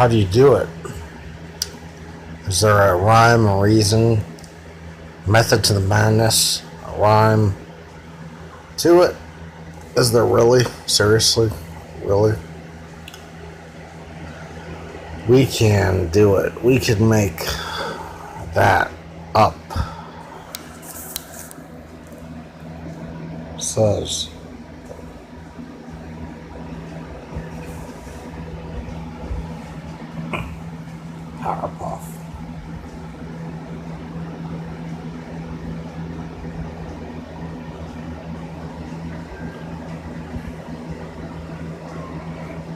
How do you do it? Is there a rhyme, a reason, method to the madness, a rhyme to it? Is there really? Seriously? Really? We can do it. We can make that up. Says Powerpuff.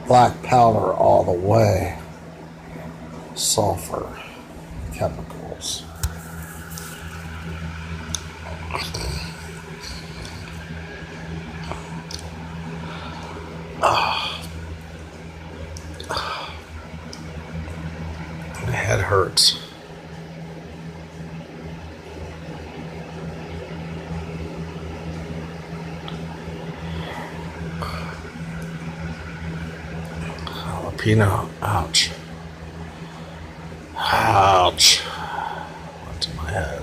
Black powder all the way. Sulfur chemicals. My head hurts. Jalapeno. Ouch. Ouch. Went to my head.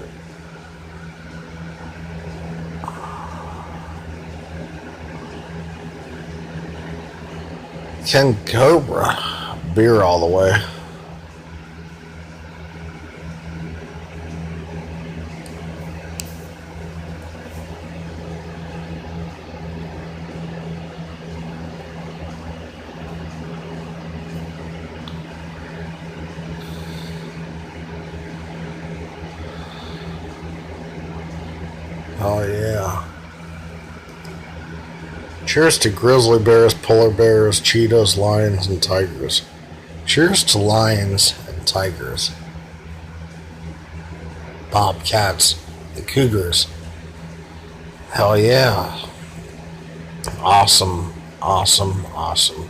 Ken Cobra. Beer all the way. Oh yeah. Cheers to grizzly bears, polar bears, cheetahs, lions, and tigers. Cheers to lions and tigers. Bobcats, the cougars. Hell yeah. Awesome, awesome, awesome.